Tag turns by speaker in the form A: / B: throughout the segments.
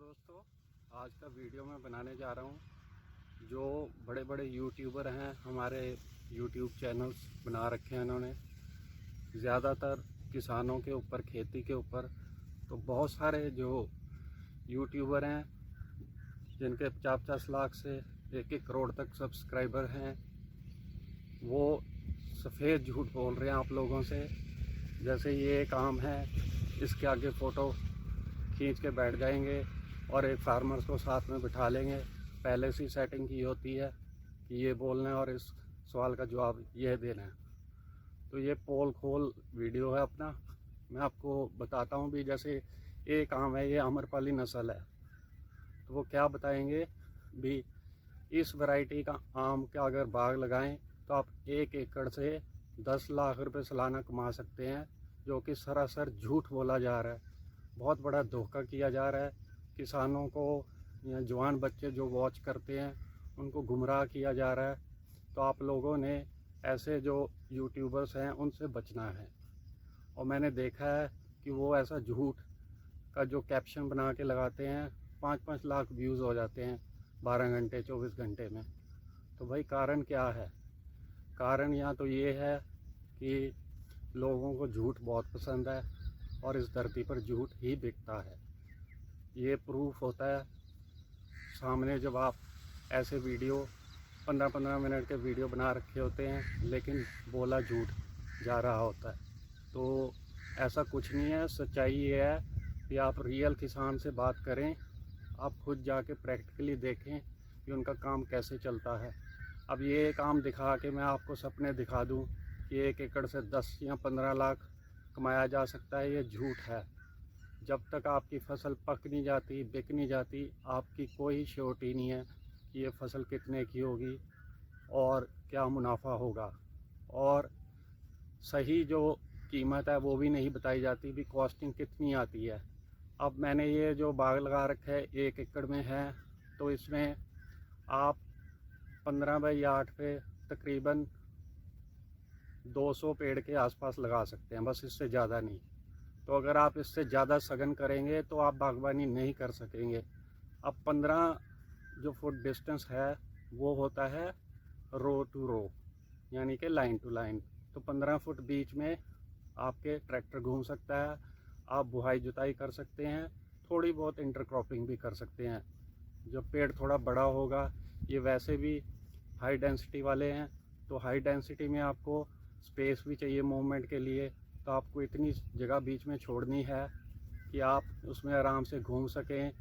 A: दोस्तों, आज का वीडियो मैं बनाने जा रहा हूँ। जो बड़े बड़े यूट्यूबर हैं, हमारे यूट्यूब चैनल्स बना रखे हैं इन्होंने, ज़्यादातर किसानों के ऊपर, खेती के ऊपर। तो बहुत सारे जो यूट्यूबर हैं जिनके 50-50 लाख से 1-1 करोड़ तक सब्सक्राइबर हैं, वो सफ़ेद झूठ बोल रहे हैं आप लोगों से। जैसे ये एक आम है, इसके आगे फ़ोटो खींच के बैठ जाएंगे और एक फार्मर्स को साथ में बिठा लेंगे। पहले से सेटिंग की होती है कि ये बोलना है और इस सवाल का जवाब ये देना है। तो ये पोल खोल वीडियो है अपना। मैं आपको बताता हूँ भी, जैसे एक आम है, ये आम्रपाली नस्ल है, तो वो क्या बताएंगे भी, इस वैरायटी का आम का अगर बाग लगाएं तो आप 1 एकड़ से 10 लाख रुपए सालाना कमा सकते हैं, जो कि सरासर झूठ बोला जा रहा है। बहुत बड़ा धोखा किया जा रहा है किसानों को, या जवान बच्चे जो वॉच करते हैं उनको गुमराह किया जा रहा है। तो आप लोगों ने ऐसे जो यूट्यूबर्स हैं उनसे बचना है। और मैंने देखा है कि वो ऐसा झूठ का जो कैप्शन बना के लगाते हैं, 5-5 लाख व्यूज़ हो जाते हैं 12 घंटे 24 घंटे में। तो भाई कारण क्या है? कारण या तो ये है कि लोगों को झूठ बहुत पसंद है और इस धरती पर झूठ ही बिकता है। ये प्रूफ होता है सामने, जब आप ऐसे वीडियो 15-15 मिनट के वीडियो बना रखे होते हैं लेकिन बोला झूठ जा रहा होता है। तो ऐसा कुछ नहीं है। सच्चाई ये है कि आप रियल किसान से बात करें, आप खुद जाके प्रैक्टिकली देखें कि उनका काम कैसे चलता है। अब ये काम दिखा के मैं आपको सपने दिखा दूं कि 1 एकड़ से 10 या 15 लाख कमाया जा सकता है, ये झूठ है। जब तक आपकी फसल पक नहीं जाती, बिक नहीं जाती, आपकी कोई श्योरिटी नहीं है कि ये फसल कितने की होगी और क्या मुनाफा होगा। और सही जो कीमत है वो भी नहीं बताई जाती भी, कॉस्टिंग कितनी आती है। अब मैंने ये जो बाग लगा रखा है 1 एकड़ में है, तो इसमें आप 15x8 पे तकरीबन 200 पेड़ के आसपास लगा सकते हैं, बस इससे ज़्यादा नहीं। तो अगर आप इससे ज़्यादा सघन करेंगे तो आप बागवानी नहीं कर सकेंगे। अब 15 जो फुट डिस्टेंस है वो होता है रो टू रो, यानी कि लाइन टू लाइन। तो 15 फुट बीच में आपके ट्रैक्टर घूम सकता है, आप बुहाई जुताई कर सकते हैं, थोड़ी बहुत इंटरक्रॉपिंग भी कर सकते हैं। जब पेड़ थोड़ा बड़ा होगा, ये वैसे भी हाई डेंसिटी वाले हैं, तो हाई डेंसिटी में आपको स्पेस भी चाहिए मूवमेंट के लिए। तो आपको इतनी जगह बीच में छोड़नी है कि आप उसमें आराम से घूम सकें,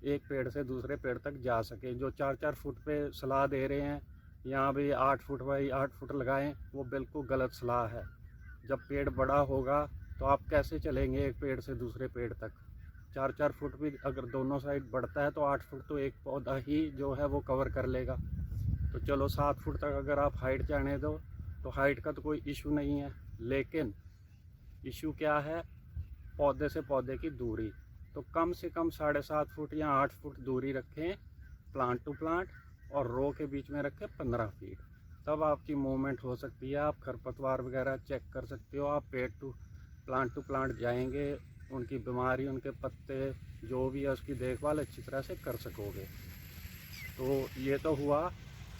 A: एक पेड़ से दूसरे पेड़ तक जा सकें। जो 4-4 फुट पे सलाह दे रहे हैं यहाँ भी 8 फुट बाई 8 फुट लगाएं, वो बिल्कुल गलत सलाह है। जब पेड़ बड़ा होगा तो आप कैसे चलेंगे एक पेड़ से दूसरे पेड़ तक? 4-4 फुट भी अगर दोनों साइड बढ़ता है तो 8 फुट तो एक पौधा ही जो है वो कवर कर लेगा। तो चलो 7 फुट तक अगर आप हाइट जाने दो तो हाइट का तो कोई इशू नहीं है, लेकिन इशू क्या है? पौधे से पौधे की दूरी। तो कम से कम 7.5 फुट या 8 फुट दूरी रखें प्लांट टू प्लांट, और रो के बीच में रखें 15 फीट। तब आपकी मूवमेंट हो सकती है, आप खरपतवार वगैरह चेक कर सकते हो। आप पेड़ टू प्लांट जाएंगे, उनकी बीमारी, उनके पत्ते जो भी है उसकी देखभाल अच्छी तरह से कर सकोगे। तो ये तो हुआ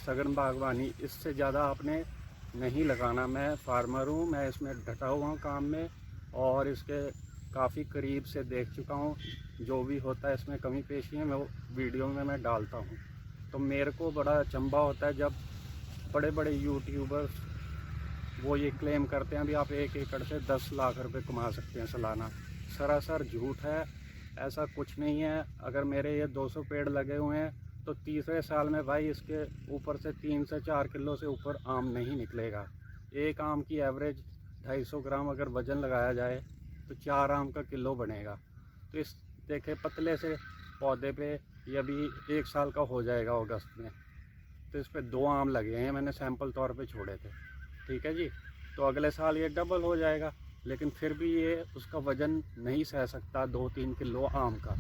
A: सघन बागवानी, इससे ज़्यादा आपने नहीं लगाना। मैं फार्मर हूँ, मैं इसमें डटा हुआ हूँ काम में, और इसके काफ़ी करीब से देख चुका हूँ। जो भी होता है इसमें कमी पेशी है, मैं वो वीडियो में मैं डालता हूँ। तो मेरे को बड़ा अचंभा होता है जब बड़े बड़े यूट्यूबर्स वो ये क्लेम करते हैं भी आप 1 एकड़ से 10 लाख रुपए कमा सकते हैं सालाना। सरासर झूठ है, ऐसा कुछ नहीं है। अगर मेरे ये 200 पेड़ लगे हुए हैं तो तीसरे साल में भाई इसके ऊपर से 3 से 4 किलो से ऊपर आम नहीं निकलेगा। एक आम की एवरेज 250 ग्राम अगर वज़न लगाया जाए तो 4 आम का किलो बनेगा। तो इस देखे पतले से पौधे पे ये अभी 1 साल का हो जाएगा अगस्त में, तो इस पर 2 आम लगे हैं, मैंने सैंपल तौर पे छोड़े थे। ठीक है जी। तो अगले साल ये डबल हो जाएगा, लेकिन फिर भी ये उसका वज़न नहीं सह सकता 2-3 किलो आम का।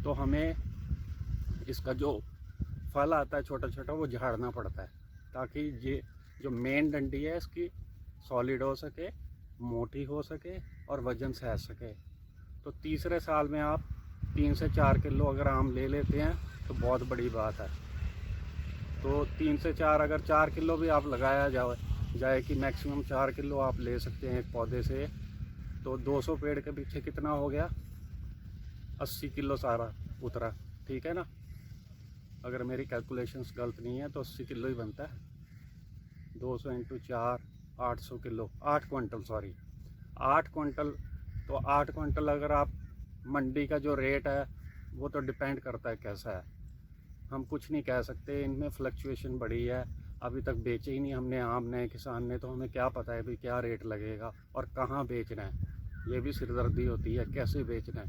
A: तो हमें इसका जो फल आता है छोटा छोटा वो झाड़ना पड़ता है, ताकि ये जो मेन डंडी है इसकी सॉलिड हो सके, मोटी हो सके और वज़न सह सके। तो तीसरे साल में आप 3 से 4 किलो अगर आम ले लेते हैं तो बहुत बड़ी बात है। तो 3 से 4, अगर 4 किलो भी आप लगाया जाए कि मैक्सिमम 4 किलो आप ले सकते हैं एक पौधे से, तो 200 पेड़ के पीछे कितना हो गया, 80 किलो सारा उतरा, ठीक है ना। अगर मेरी कैलकुलेशंस गलत नहीं है तो 80 किलो ही बनता है। 200 into 4, 800 kilo, 8 quintal, sorry 8 quintal. तो 8 क्विंटल अगर आप, मंडी का जो रेट है वो तो डिपेंड करता है कैसा है, हम कुछ नहीं कह सकते, इनमें फ्लक्चुएशन बड़ी है। अभी तक बेचे ही नहीं हमने आम, नए किसान ने, तो हमें क्या पता है भाई क्या रेट लगेगा और कहाँ बेचना है। ये भी सिरदर्दी होती है कैसे बेचना है।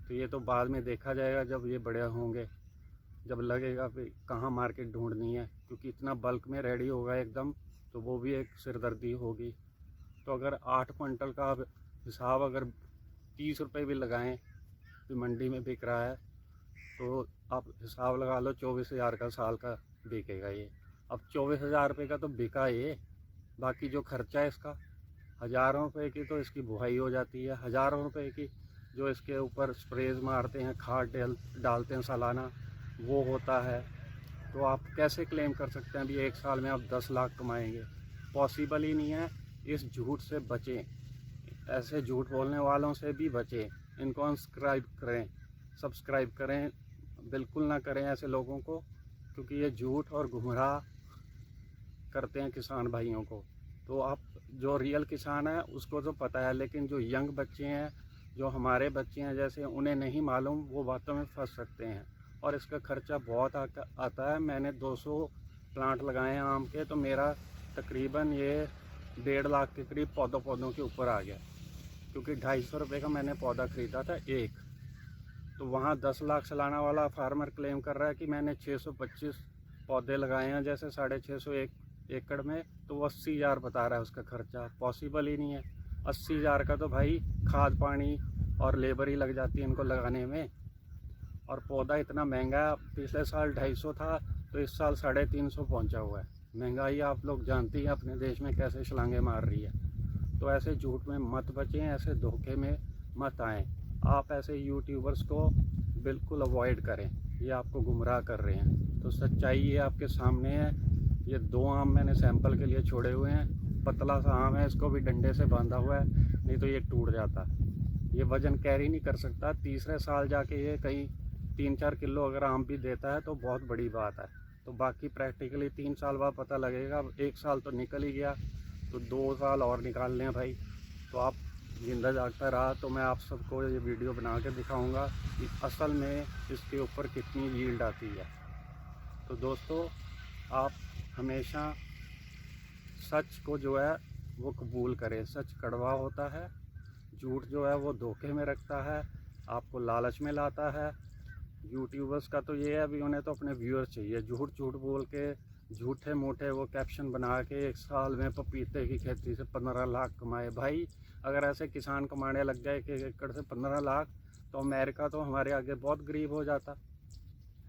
A: तो ये तो बाद में देखा जाएगा जब ये बड़े होंगे, जब लगेगा भाई कहाँ मार्केट ढूंढनी है, क्योंकि इतना बल्क में रेडी होगा एकदम, तो वो भी एक सिरदर्दी होगी। तो अगर 8 क्विंटल का आप हिसाब, अगर 30 रुपये भी लगाएं तो मंडी में बिक रहा है, तो आप हिसाब लगा लो 24,000 का साल का बिकेगा ये। अब 24,000 रुपये का तो बिका ये, बाकी जो खर्चा है इसका, हज़ारों रुपये की तो इसकी बुआई हो जाती है, हज़ारों रुपये की जो इसके ऊपर स्प्रेज मारते हैं, खाद डालते हैं सालाना, वो होता है। तो आप कैसे क्लेम कर सकते हैं अभी 1 साल में आप 10 लाख कमाएंगे? पॉसिबल ही नहीं है। इस झूठ से बचें, ऐसे झूठ बोलने वालों से भी बचें। इनको सब्सक्राइब करें, बिल्कुल ना करें ऐसे लोगों को, क्योंकि ये झूठ और गुमराह करते हैं किसान भाइयों को। तो आप, जो रियल किसान है उसको तो पता है, लेकिन जो यंग बच्चे हैं, जो हमारे बच्चे हैं जैसे, उन्हें नहीं मालूम, वो बातों में फंस सकते हैं। और इसका खर्चा बहुत आता है। मैंने 200 प्लांट लगाए हैं आम के, तो मेरा तकरीबन ये 1.5 लाख के करीब पौधों के ऊपर आ गया, क्योंकि 250 रुपये का मैंने पौधा ख़रीदा था एक। तो वहाँ 10 लाख सालाना वाला फार्मर क्लेम कर रहा है कि मैंने 625 पौधे लगाए हैं, जैसे 650 एकड़ में, तो वो 80,000 बता रहा है उसका खर्चा। पॉसिबल ही नहीं है। 80,000 का तो भाई खाद पानी और लेबर ही लग जाती है इनको लगाने में। और पौधा इतना महंगा, पिछले साल 250 था तो इस साल 350 पहुंचा हुआ है। महंगाई आप लोग जानते हैं अपने देश में कैसे छलांगे मार रही है। तो ऐसे झूठ में मत बचें, ऐसे धोखे में मत आएँ। आप ऐसे यूट्यूबर्स को बिल्कुल अवॉइड करें, ये आपको गुमराह कर रहे हैं। तो सच्चाई ये आपके सामने है। ये 2 आम मैंने सैंपल के लिए छोड़े हुए हैं। पतला सा आम है, इसको भी डंडे से बांधा हुआ है, नहीं तो ये टूट जाता। ये वज़न कैरी नहीं कर सकता। तीसरे साल जाके ये कहीं 3-4 किलो अगर आम भी देता है तो बहुत बड़ी बात है। तो बाकी प्रैक्टिकली 3 साल बाद पता लगेगा। अब 1 साल तो निकल ही गया, तो 2 साल और निकाल लें भाई। तो आप जिंदा जागता रहा तो मैं आप सबको ये वीडियो बना के दिखाऊंगा कि असल में इसके ऊपर कितनी यील्ड आती है। तो दोस्तों, आप हमेशा सच को जो है वो कबूल करें। सच कड़वा होता है, झूठ जो है वो धोखे में रखता है, आपको लालच में लाता है। यूट्यूबर्स का तो ये है, अभी उन्हें तो अपने व्यूअर्स चाहिए। झूठ बोल के, झूठे मूठे वो कैप्शन बना के 1 साल में पपीते की खेती से 15 लाख कमाए। भाई अगर ऐसे किसान कमाने लग जाए कि 1 एकड़ से 15 लाख, तो अमेरिका तो हमारे आगे बहुत गरीब हो जाता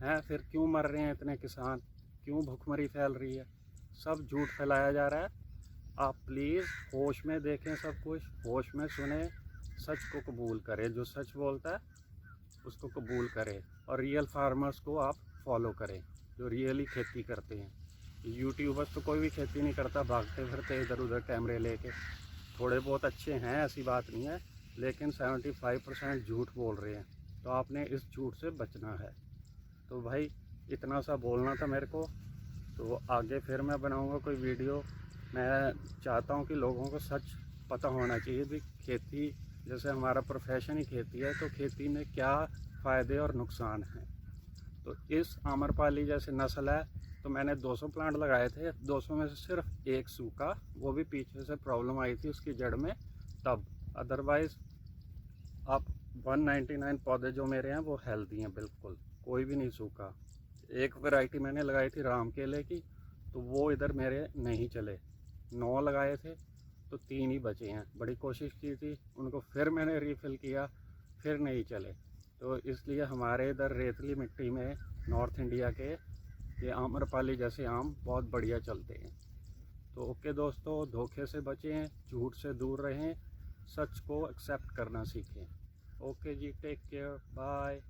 A: है। फिर क्यों मर रहे हैं इतने किसान, क्यों भुखमरी फैल रही है? सब झूठ फैलाया जा रहा है। आप प्लीज़ होश में देखें, सब कुछ होश में सुने, सच को कबूल करें। जो सच बोलता है उसको कबूल करें, और रियल फार्मर्स को आप फॉलो करें जो रियली खेती करते हैं। यूट्यूबर्स तो कोई भी खेती नहीं करता, भागते फिरते इधर उधर कैमरे लेके। थोड़े बहुत अच्छे हैं, ऐसी बात नहीं है, लेकिन 75% झूठ बोल रहे हैं। तो आपने इस झूठ से बचना है। तो भाई इतना सा बोलना था मेरे को। तो आगे फिर मैं बनाऊंगा कोई वीडियो। मैं चाहता हूं कि लोगों को सच पता होना चाहिए कि खेती, जैसे हमारा प्रोफेशन ही खेती है, तो खेती में क्या फ़ायदे और नुकसान हैं। तो इस आम्रपाली जैसे नस्ल है, तो मैंने 200 प्लांट लगाए थे, 200 में से सिर्फ 1 सूखा, वो भी पीछे से प्रॉब्लम आई थी उसकी जड़ में तब। अदरवाइज़ आप 199 पौधे जो मेरे हैं वो हेल्दी हैं, बिल्कुल कोई भी नहीं सूखा। एक वैरायटी मैंने लगाई थी राम केले की, तो वो इधर मेरे नहीं चले। 9 लगाए थे तो 3 ही बचे हैं। बड़ी कोशिश की थी उनको, फिर मैंने रीफिल किया, फिर नहीं चले। तो इसलिए हमारे इधर रेतली मिट्टी में नॉर्थ इंडिया के ये आम्रपाली जैसे आम बहुत बढ़िया चलते हैं। तो ओके दोस्तों, धोखे से बचें, झूठ से दूर रहें, सच को एक्सेप्ट करना सीखें। ओके जी, टेक केयर, बाय।